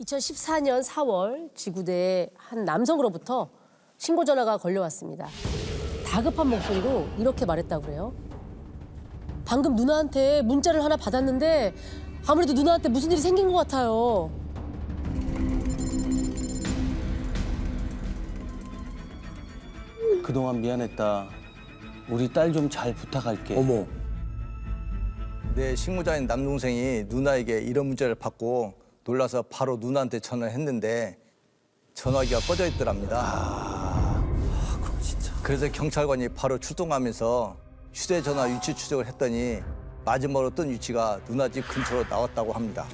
2014년 4월 지구대의 한 남성으로부터 신고 전화가 걸려왔습니다. 다급한 목소리로 이렇게 말했다고 그래요. 방금 누나한테 문자를 하나 받았는데 아무래도 누나한테 무슨 일이 생긴 것 같아요. 그동안 미안했다. 우리 딸 좀 잘 부탁할게. 어머. 내 식모자인 남동생이 누나에게 이런 문자를 받고 놀라서 바로 누나한테 전화를 했는데 전화기가 꺼져 있더랍니다. 그럼 진짜. 그래서 경찰관이 바로 출동하면서 휴대전화 위치 추적을 했더니 마지막으로 뜬 위치가 누나 집 근처로 나왔다고 합니다.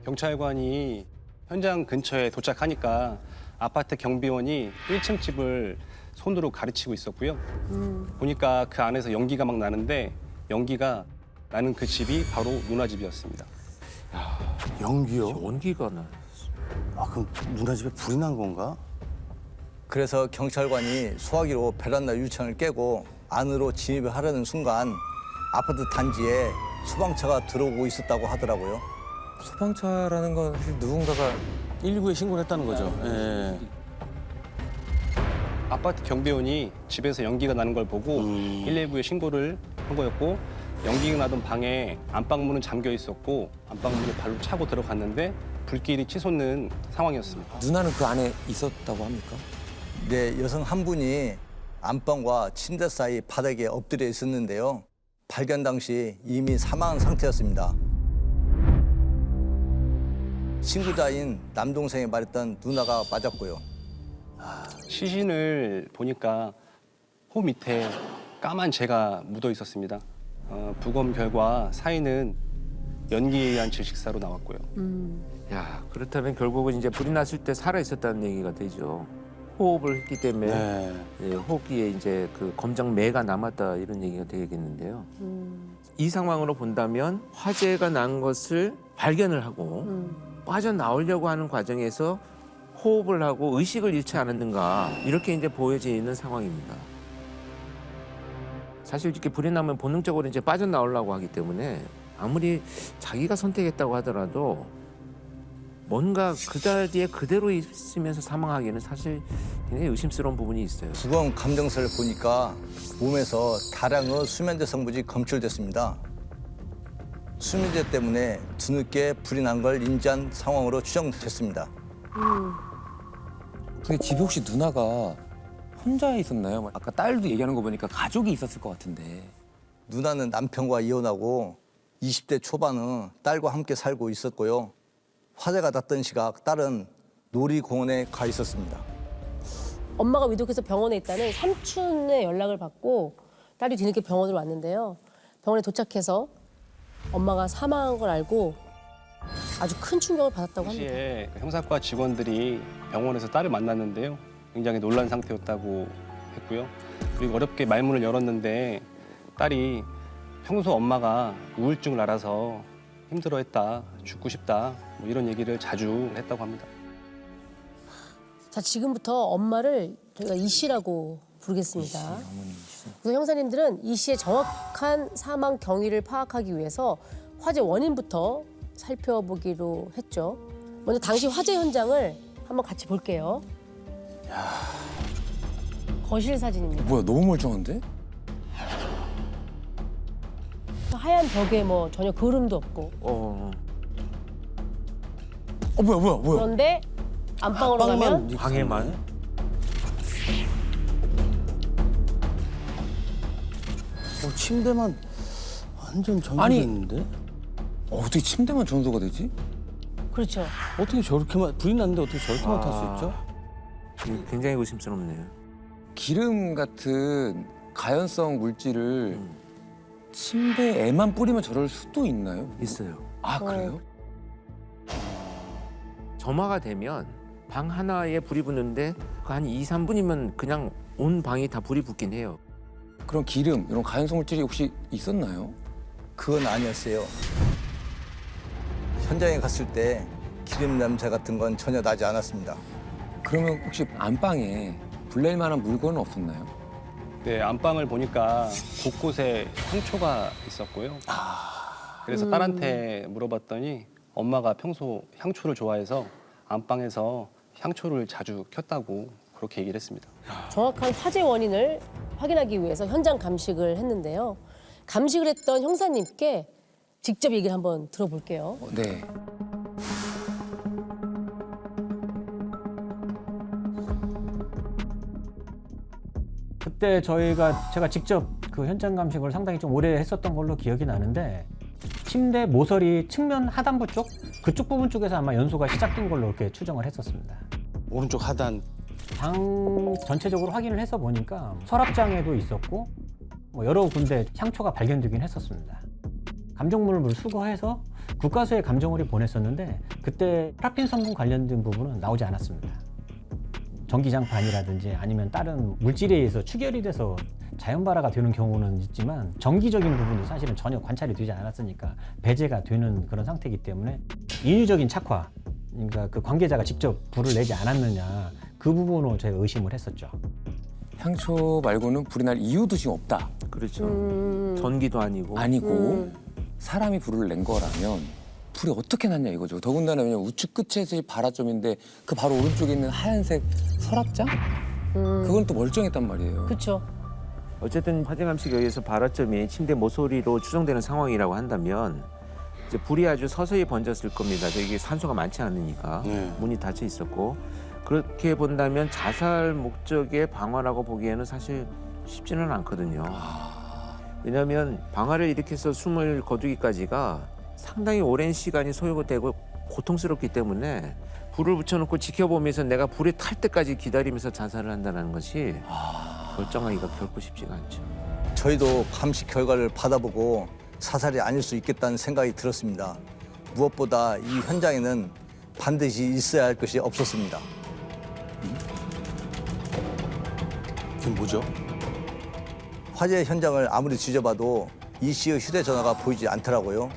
경찰관이 현장 근처에 도착하니까 아파트 경비원이 1층 집을 손으로 가르치고 있었고요. 보니까 그 안에서 연기가 막 나는데 연기가 나는 그 집이 바로 누나 집이었습니다. 연기요? 연기가 나. 아, 그럼 누나 집에 불이 난 건가? 그래서 경찰관이 소화기로 베란다 유리창을 깨고 안으로 진입을 하려는 순간 아파트 단지에 소방차가 들어오고 있었다고 하더라고요. 소방차라는 건 사실 누군가가 119에 신고를 했다는 거죠. 예. 아파트 경비원이 집에서 연기가 나는 걸 보고 119에 신고를 한 거였고 연기가 나던 방에 안방문은 잠겨 있었고 안방문을 발로 차고 들어갔는데 불길이 치솟는 상황이었습니다. 누나는 그 안에 있었다고 합니까? 네, 여성 한 분이 안방과 침대 사이 바닥에 엎드려 있었는데요. 발견 당시 이미 사망한 상태였습니다. 친구자인 남동생이 말했던 누나가 맞았고요. 시신을 보니까 호 밑에 까만 재가 묻어 있었습니다. 부검 결과 사인은 연기에 의한 질식사로 나왔고요. 야, 그렇다면 결국은 이제 불이 났을 때 살아 있었다는 얘기가 되죠. 호흡을 했기 때문에 네. 예, 호흡기에 이제 그 검정매가 남았다 이런 얘기가 되겠는데요. 이 상황으로 본다면 화재가 난 것을 발견을 하고 빠져나오려고 하는 과정에서 호흡을 하고 의식을 잃지 않았는가 이렇게 이제 보여지는 상황입니다. 사실 이렇게 불이 나면 본능적으로 이제 빠져나오려고 하기 때문에 아무리 자기가 선택했다고 하더라도 뭔가 그 자리에 그대로 있으면서 사망하기에는 사실 굉장히 의심스러운 부분이 있어요. 부검 감정서를 보니까 몸에서 다량의 수면제 성분이 검출됐습니다. 수면제 때문에 뒤늦게 불이 난 걸 인지한 상황으로 추정됐습니다. 근데 집에 혹시 누나가 혼자 있었나요? 아까 딸도 얘기하는 거 보니까 가족이 있었을 것 같은데. 누나는 남편과 이혼하고 20대 초반은 딸과 함께 살고 있었고요. 화재가 났던 시각 딸은 놀이공원에 가 있었습니다. 엄마가 위독해서 병원에 있다는 삼촌의 연락을 받고 딸이 뒤늦게 병원으로 왔는데요. 병원에 도착해서 엄마가 사망한 걸 알고 아주 큰 충격을 받았다고 합니다. 당시에 형사과 직원들이 병원에서 딸을 만났는데요. 굉장히 놀란 상태였다고 했고요. 그리고 어렵게 말문을 열었는데 딸이 평소 엄마가 우울증을 앓아서 힘들어했다, 죽고 싶다 뭐 이런 얘기를 자주 했다고 합니다. 자, 지금부터 엄마를 저희가 이 씨라고 부르겠습니다. 그래서 형사님들은 이 씨의 정확한 사망 경위를 파악하기 위해서 화재 원인부터 살펴보기로 했죠. 먼저 당시 화재 현장을 한번 같이 볼게요. 거실 사진입니다. 뭐야, 너무 멀쩡한데? 하얀 벽에 뭐 전혀 그림도 없고. 뭐야. 그런데 안방으로 가면 방에만 침대만 완전 아니. 정리됐는데? 어떻게 침대만 전소가 되지? 그렇죠. 어떻게 저렇게만 불이 났는데 어떻게 저렇게만 탈 수 있죠? 굉장히 의심스럽네요. 기름 같은 가연성 물질을 침대에만 뿌리면 저럴 수도 있나요? 있어요. 아, 그래요? 점화가 되면 방 하나에 불이 붙는데 그 한 2, 3분이면 그냥 온 방이 다 불이 붙긴 해요. 그런 기름, 이런 가연성 물질이 혹시 있었나요? 그건 아니었어요. 현장에 갔을 때 기름 냄새 같은 건 전혀 나지 않았습니다. 그러면 혹시 안방에 불낼 만한 물건은 없었나요? 네, 안방을 보니까 곳곳에 상초가 있었고요. 그래서 딸한테 물어봤더니 엄마가 평소 향초를 좋아해서 안방에서 향초를 자주 켰다고 그렇게 얘기를 했습니다. 정확한 화재 원인을 확인하기 위해서 현장 감식을 했는데요. 감식을 했던 형사님께 직접 얘기를 한번 들어볼게요. 네. 그때 제가 직접 그 현장 감식을 상당히 좀 오래 했었던 걸로 기억이 나는데 침대 모서리 측면 하단부 쪽 그쪽 부분 쪽에서 아마 연소가 시작된 걸로 이렇게 추정을 했었습니다. 오른쪽 하단. 방 전체적으로 확인을 해서 보니까 서랍장에도 있었고 뭐 여러 군데 향초가 발견되긴 했었습니다. 감정물을 수거해서 국가수에 감정원이 보냈었는데 그때 파라핀 성분 관련된 부분은 나오지 않았습니다. 전기장판이라든지 아니면 다른 물질에 의해서 추결이 돼서 자연 발화가 되는 경우는 있지만 전기적인 부분이 사실은 전혀 관찰이 되지 않았으니까 배제가 되는 그런 상태이기 때문에 인위적인 착화, 그러니까 그 관계자가 직접 불을 내지 않았느냐 그 부분으로 제가 의심을 했었죠. 향초 말고는 불이 날 이유도 지금 없다. 그렇죠. 전기도 아니고. 아니고 사람이 불을 낸 거라면 불이 어떻게 났냐 이거죠. 더군다나 그냥 우측 끝에서 발화점인데 그 바로 오른쪽에 있는 하얀색 서랍장? 그건 또 멀쩡했단 말이에요. 그렇죠. 어쨌든 화재 감식에 의해서 발화점이 침대 모서리로 추정되는 상황이라고 한다면 이제 불이 아주 서서히 번졌을 겁니다. 이게 산소가 많지 않으니까 문이 닫혀 있었고 그렇게 본다면 자살 목적의 방화라고 보기에는 사실 쉽지는 않거든요. 왜냐하면 방화를 일으켜서 숨을 거두기까지가 상당히 오랜 시간이 소요되고 고통스럽기 때문에 불을 붙여놓고 지켜보면서 내가 불에 탈 때까지 기다리면서 자살을 한다는 것이 결정하기가 결코 쉽지가 않죠. 저희도 감식 결과를 받아보고 사살이 아닐 수 있겠다는 생각이 들었습니다. 무엇보다 이 현장에는 반드시 있어야 할 것이 없었습니다. 그게 뭐죠? 화재 현장을 아무리 뒤져봐도 이 씨의 휴대전화가 보이지 않더라고요.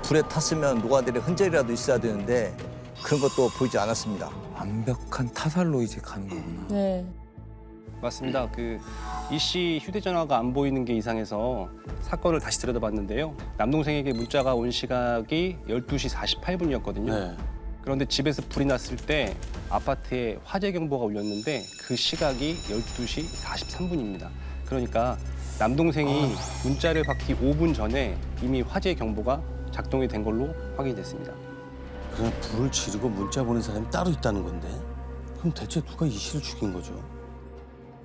불에 탔으면 녹아내릴 흔적이라도 있어야 되는데 그런 것도 보이지 않았습니다. 완벽한 타살로 이제 가는 거구나. 네. 맞습니다. 이 씨 휴대전화가 안 보이는 게 이상해서 사건을 다시 들여다봤는데요. 남동생에게 문자가 온 시각이 12시 48분이었거든요. 네. 그런데 집에서 불이 났을 때 아파트에 화재 경보가 울렸는데 그 시각이 12시 43분입니다. 그러니까 남동생이 문자를 받기 5분 전에 이미 화재 경보가 작동이 된 걸로 확인됐습니다. 그냥 불을 지르고 문자 보낸 사람이 따로 있다는 건데 그럼 대체 누가 이 씨를 죽인 거죠?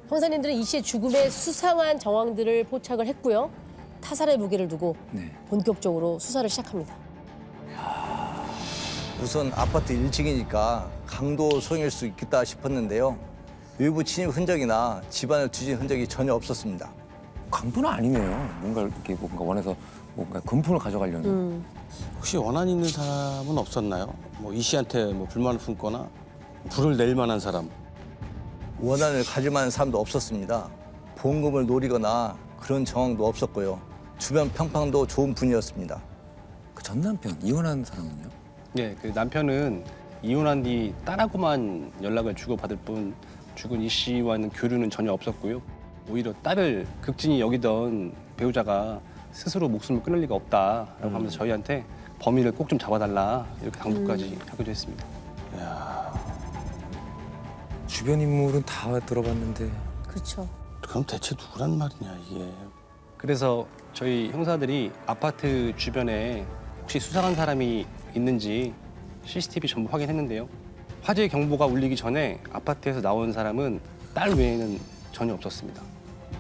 형사님들은 이 씨의 죽음에 수상한 정황들을 포착을 했고요. 타살의 무게를 두고 네. 본격적으로 수사를 시작합니다. 우선 아파트 1층이니까 강도 소형일 수 있겠다 싶었는데요. 외부 침입 흔적이나 집안을 뒤진 흔적이 전혀 없었습니다. 강도는 아니네요. 뭔가 이렇게 뭔가 원해서 뭔가 금품을 가져가려는. 혹시 원한 있는 사람은 없었나요? 뭐 이 씨한테 뭐 불만을 품거나 불을 낼 만한 사람. 원한을 가질 만한 사람도 없었습니다. 보험금을 노리거나 그런 정황도 없었고요. 주변 평판도 좋은 분이었습니다. 그 전 남편 이혼한 사람은요? 네, 남편은 이혼한 뒤 딸하고만 연락을 주고받을 뿐 죽은 이 씨와는 교류는 전혀 없었고요. 오히려 딸을 극진히 여기던 배우자가 스스로 목숨을 끊을 리가 없다라고 하면서 저희한테 범인을 꼭 좀 잡아달라 이렇게 당부까지 하기도 했습니다. 주변 인물은 다 들어봤는데 그렇죠. 그럼 대체 누구란 말이냐 이게. 그래서 저희 형사들이 아파트 주변에 혹시 수상한 사람이 있는지 CCTV 전부 확인했는데요. 화재 경보가 울리기 전에 아파트에서 나온 사람은 딸 외에는 전혀 없었습니다.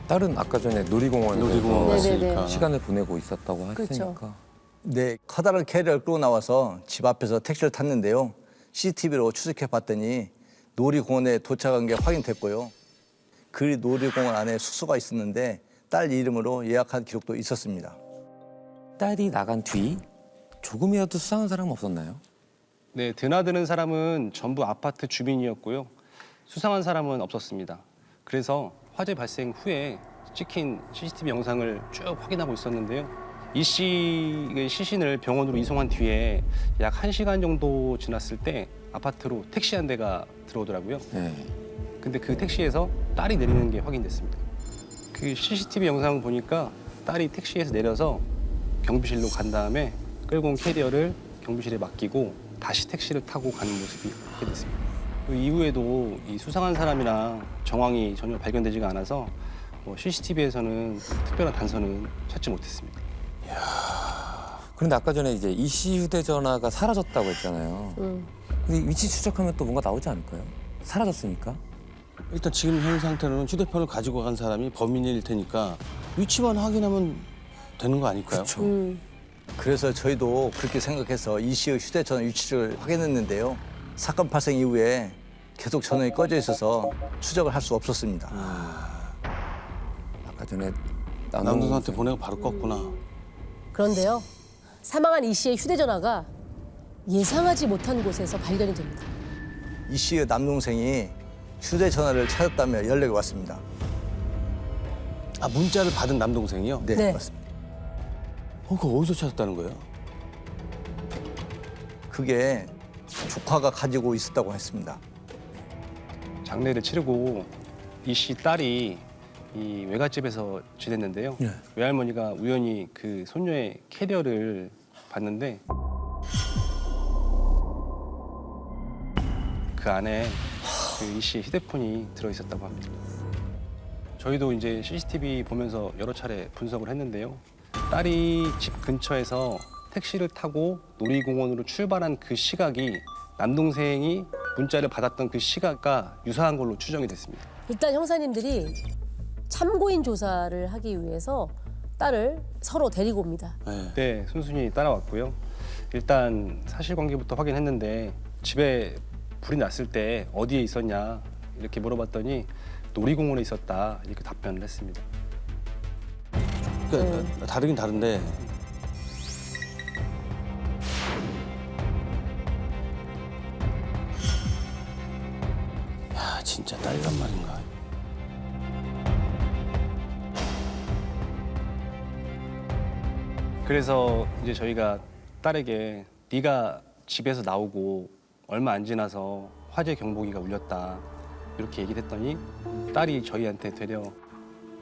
딸은 아까 전에 놀이공원에서 놀이공원 네네네. 갔으니까. 시간을 보내고 있었다고 그렇죠. 했으니까. 네, 커다란 캐리어를 끌고 나와서 집 앞에서 택시를 탔는데요. CCTV로 추적해 봤더니 놀이공원에 도착한 게 확인됐고요. 그 놀이공원 안에 숙소가 있었는데 딸 이름으로 예약한 기록도 있었습니다. 딸이 나간 뒤 조금이라도 수상한 사람은 없었나요? 네, 드나드는 사람은 전부 아파트 주민이었고요. 수상한 사람은 없었습니다. 그래서 화재 발생 후에 찍힌 CCTV 영상을 쭉 확인하고 있었는데요. 이 씨의 시신을 병원으로 이송한 뒤에 약 1시간 정도 지났을 때 아파트로 택시 한 대가 들어오더라고요. 네. 근데 그 택시에서 딸이 내리는 게 확인됐습니다. 그 CCTV 영상 보니까 딸이 택시에서 내려서 경비실로 간 다음에 끌고 온 캐리어를 경비실에 맡기고 다시 택시를 타고 가는 모습이 확인됐습니다. 그 이후에도 이 수상한 사람이나 정황이 전혀 발견되지가 않아서 CCTV에서는 특별한 단서는 찾지 못했습니다. 그런데 아까 전에 이제 이 씨 휴대전화가 사라졌다고 했잖아요. 근데 위치 추적하면 또 뭔가 나오지 않을까요? 사라졌으니까. 일단 지금 현 상태로는 휴대폰을 가지고 간 사람이 범인일 테니까 위치만 확인하면 되는 거 아닐까요? 그렇죠. 그래서 저희도 그렇게 생각해서 이 씨의 휴대전화 위치를 확인했는데요. 사건 발생 이후에 계속 전원이 꺼져 있어서 추적을 할 수 없었습니다. 아까 전에 남동생한테 보내고 바로 껐구나. 그런데요. 사망한 이 씨의 휴대전화가 예상하지 못한 곳에서 발견이 됩니다. 이 씨의 남동생이 휴대전화를 찾았다며 연락이 왔습니다. 아, 문자를 받은 남동생이요? 네, 네. 맞습니다. 그거 어디서 찾았다는 거예요? 그게 조카가 가지고 있었다고 했습니다. 장례를 치르고 이 씨 딸이 이 외갓집에서 지냈는데요. 예. 외할머니가 우연히 그 손녀의 캐리어를 봤는데 그 안에 그 이 씨의 휴대폰이 들어 있었다고 합니다. 저희도 이제 CCTV 보면서 여러 차례 분석을 했는데요. 딸이 집 근처에서 택시를 타고 놀이공원으로 출발한 그 시각이 남동생이 문자를 받았던 그 시각과 유사한 걸로 추정이 됐습니다. 일단 형사님들이 참고인 조사를 하기 위해서 딸을 서로 데리고 옵니다. 네. 네, 순순히 따라왔고요. 일단 사실관계부터 확인했는데 집에 불이 났을 때 어디에 있었냐 이렇게 물어봤더니 놀이공원에 있었다 이렇게 답변을 했습니다. 그러니까 다르긴 다른데 야, 진짜 딸이란 말인가? 그래서 이제 저희가 딸에게 네가 집에서 나오고 얼마 안 지나서 화재 경보기가 울렸다 이렇게 얘기를 했더니 딸이 저희한테 되려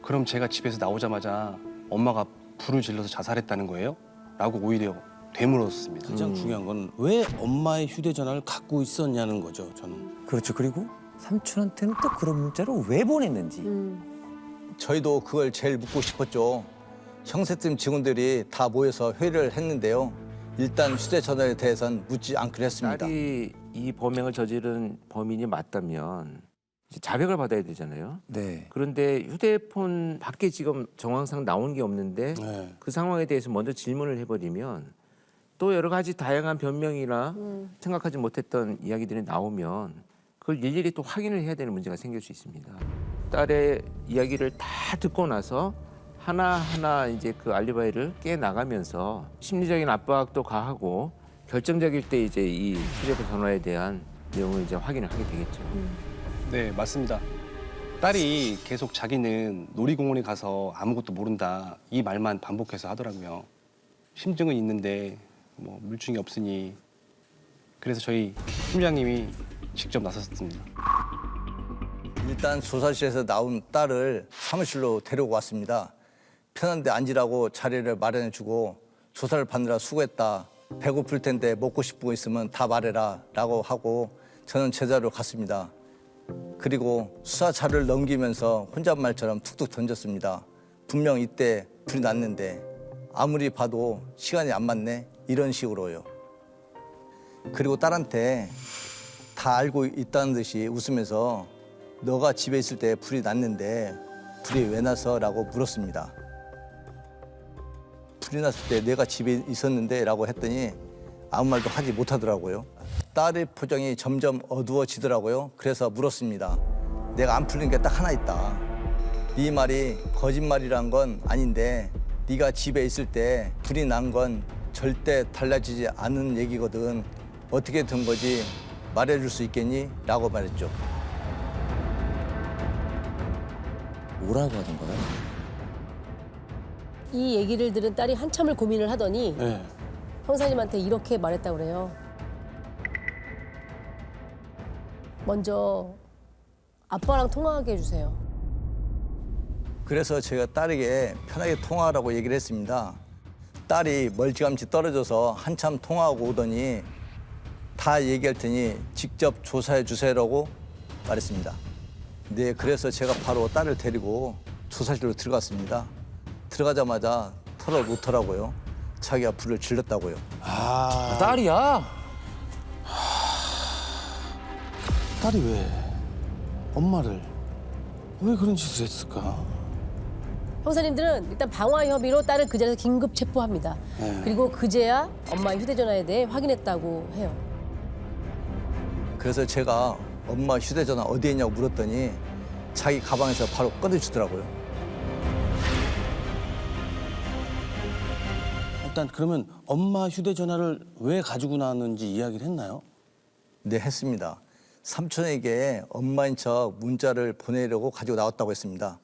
그럼 제가 집에서 나오자마자 엄마가 불을 질러서 자살했다는 거예요? 라고 오히려 되물었습니다. 가장 중요한 건 왜 엄마의 휴대전화를 갖고 있었냐는 거죠, 저는. 그렇죠. 그리고 삼촌한테는 또 그런 문자를 왜 보냈는지. 저희도 그걸 제일 묻고 싶었죠. 형사팀 직원들이 다 모여서 회의를 했는데요. 일단 휴대전화에 대해서는 묻지 않기로 했습니다. 딸이 이 범행을 저지른 범인이 맞다면 이제 자백을 받아야 되잖아요. 네. 그런데 휴대폰 밖에 지금 정황상 나온 게 없는데 네. 그 상황에 대해서 먼저 질문을 해버리면 또 여러 가지 다양한 변명이나 생각하지 못했던 이야기들이 나오면 그걸 일일이 또 확인을 해야 되는 문제가 생길 수 있습니다. 딸의 이야기를 다 듣고 나서 하나하나 이제 그 알리바이를 깨 나가면서 심리적인 압박도 가하고 결정적일 때 이제 이 휴대전화에 대한 내용을 이제 확인을 하게 되겠죠. 네, 맞습니다. 딸이 계속 자기는 놀이공원에 가서 아무것도 모른다 이 말만 반복해서 하더라고요. 심증은 있는데 뭐 물증이 없으니 그래서 저희 팀장님이 직접 나섰습니다. 일단 조사실에서 나온 딸을 사무실로 데리고 왔습니다. 편한 데 앉으라고 자리를 마련해주고 조사를 받느라 수고했다. 배고플 텐데 먹고 싶은 거 있으면 다 말해라 라고 하고 저는 제자리로 갔습니다. 그리고 수사 자료를 넘기면서 혼잣말처럼 툭툭 던졌습니다. 분명 이때 불이 났는데 아무리 봐도 시간이 안 맞네 이런 식으로요. 그리고 딸한테 다 알고 있다는 듯이 웃으면서 너가 집에 있을 때 불이 났는데 불이 왜 나서? 라고 물었습니다. 불이 났을 때 내가 집에 있었는데 라고 했더니 아무 말도 하지 못하더라고요. 딸의 표정이 점점 어두워지더라고요. 그래서 물었습니다. 내가 안 풀린 게 딱 하나 있다. 네 말이 거짓말이란 건 아닌데 네가 집에 있을 때 불이 난 건 절대 달라지지 않은 얘기거든. 어떻게 된 거지 말해줄 수 있겠니? 라고 말했죠. 뭐라고 하던가요? 이 얘기를 들은 딸이 한참을 고민을 하더니 네. 형사님한테 이렇게 말했다고 그래요. 먼저 아빠랑 통화하게 해주세요. 그래서 제가 딸에게 편하게 통화하라고 얘기를 했습니다. 딸이 멀찌감치 떨어져서 한참 통화하고 오더니 다 얘기할 테니 직접 조사해 주세요라고 말했습니다. 네, 그래서 제가 바로 딸을 데리고 조사실로 들어갔습니다. 들어가자마자 털어놓더라고요. 자기가 불을 질렀다고요. 아, 딸이야? 딸이 왜 엄마를 왜 그런 짓을 했을까? 형사님들은 일단 방화 혐의로 딸을 그 자리에서 긴급 체포합니다. 그리고 그제야 엄마의 휴대전화에 대해 확인했다고 해요. 그래서 제가 엄마 휴대전화 어디에 있냐고 물었더니 자기 가방에서 바로 꺼내주더라고요. 일단 그러면 엄마 휴대전화를 왜 가지고 나왔는지 이야기를 했나요? 네, 했습니다. 삼촌에게 엄마인 척 문자를 보내려고 가지고 나왔다고 했습니다.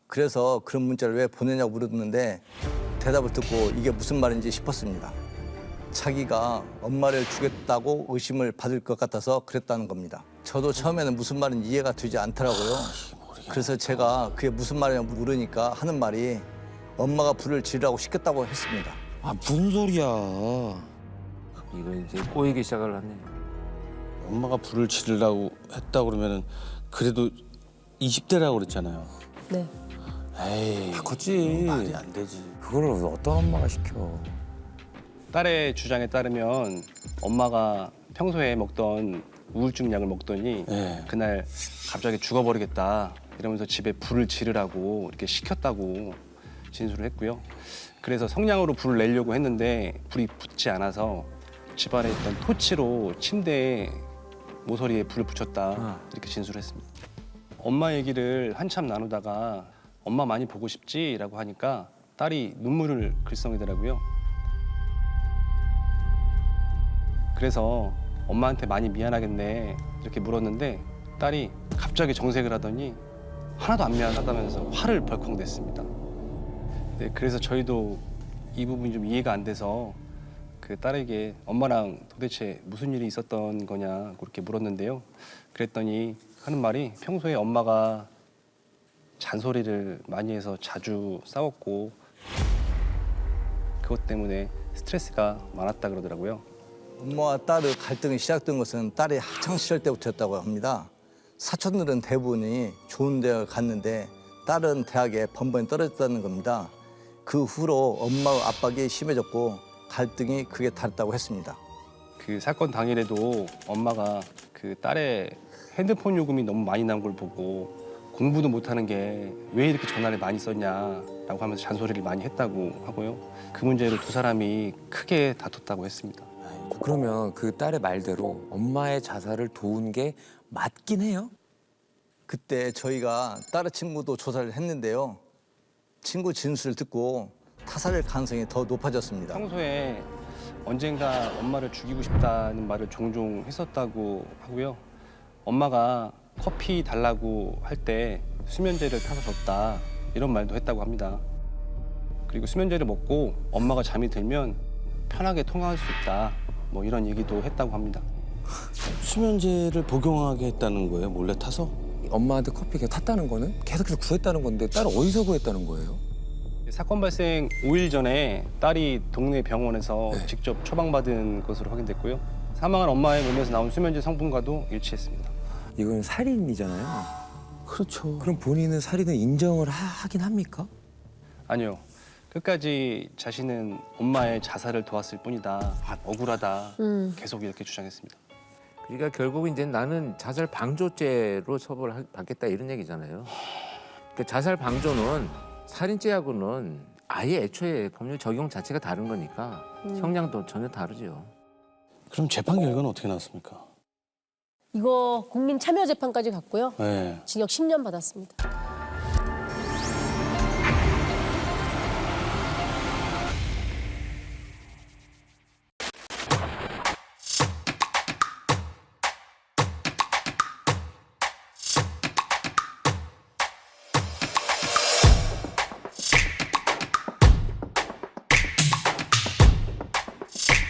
그래서 그런 문자를 왜 보내냐고 물었는데 대답을 듣고 이게 무슨 말인지 싶었습니다. 자기가 엄마를 죽였다고 의심을 받을 것 같아서 그랬다는 겁니다. 저도 처음에는 무슨 말인지 이해가 되지 않더라고요. 그래서 제가 그게 무슨 말이냐고 물으니까 하는 말이 엄마가 불을 지르라고 시켰다고 했습니다. 아, 무슨 소리야. 이거 이제 꼬이기 시작을 하네. 엄마가 불을 지르라고 했다 그러면은 그래도 20대라고 그랬잖아요. 네. 에이, 컸지. 말이 안 되지. 그걸 어떤 엄마가 시켜. 딸의 주장에 따르면 엄마가 평소에 먹던 우울증 약을 먹더니 네. 그날 갑자기 죽어버리겠다 이러면서 집에 불을 지르라고 이렇게 시켰다고 진술을 했고요. 그래서 성냥으로 불을 내려고 했는데 불이 붙지 않아서 집안에 있던 토치로 침대에 모서리에 불을 붙였다 이렇게 진술을 했습니다. 엄마 얘기를 한참 나누다가 엄마 많이 보고 싶지라고 하니까 딸이 눈물을 글썽이더라고요. 그래서 엄마한테 많이 미안하겠네 이렇게 물었는데 딸이 갑자기 정색을 하더니 하나도 안 미안하다면서 화를 벌컥 냈습니다. 네, 그래서 저희도 이 부분이 좀 이해가 안 돼서 그 딸에게 엄마랑 도대체 무슨 일이 있었던 거냐 그렇게 물었는데요. 그랬더니 하는 말이 평소에 엄마가 잔소리를 많이 해서 자주 싸웠고 그것 때문에 스트레스가 많았다 그러더라고요. 엄마와 딸의 갈등이 시작된 것은 딸이 학창 시절 때부터였다고 합니다. 사촌들은 대부분이 좋은 대학을 갔는데 딸은 대학에 번번이 떨어졌다는 겁니다. 그 후로 엄마의 압박이 심해졌고 갈등이 크게 달했다고 했습니다. 그 사건 당일에도 엄마가 그 딸의 핸드폰 요금이 너무 많이 나온 걸 보고 공부도 못하는 게 왜 이렇게 전화를 많이 썼냐라고 하면서 잔소리를 많이 했다고 하고요. 그 문제로 두 사람이 크게 다퉜다고 했습니다. 그러면 그 딸의 말대로 엄마의 자살을 도운 게 맞긴 해요? 그때 저희가 딸의 친구도 조사를 했는데요. 친구 진술을 듣고 타살일 가능성이 더 높아졌습니다. 평소에 언젠가 엄마를 죽이고 싶다는 말을 종종 했었다고 하고요. 엄마가 커피 달라고 할 때 수면제를 타서 줬다 이런 말도 했다고 합니다. 그리고 수면제를 먹고 엄마가 잠이 들면 편하게 통화할 수 있다 뭐 이런 얘기도 했다고 합니다. 수면제를 복용하게 했다는 거예요? 몰래 타서? 엄마한테 커피 계속 탔다는 거는 계속해서 구했다는 건데 딸은 어디서 구했다는 거예요? 사건 발생 5일 전에 딸이 동네 병원에서 직접 처방받은 것으로 확인됐고요. 사망한 엄마의 몸에서 나온 수면제 성분과도 일치했습니다. 이건 살인이잖아요. 그렇죠. 그럼 본인은 살인을 인정을 하긴 합니까? 아니요. 끝까지 자신은 엄마의 자살을 도왔을 뿐이다. 억울하다. 계속 이렇게 주장했습니다. 그러니까 결국 이제 나는 자살 방조죄로 처벌받겠다 이런 얘기잖아요. 그 자살 방조는 살인죄하고는 아예 애초에 법률 적용 자체가 다른 거니까 형량도 전혀 다르죠. 그럼 재판 결과는 어떻게 나왔습니까? 이거 국민참여재판까지 갔고요. 네. 징역 10년 받았습니다.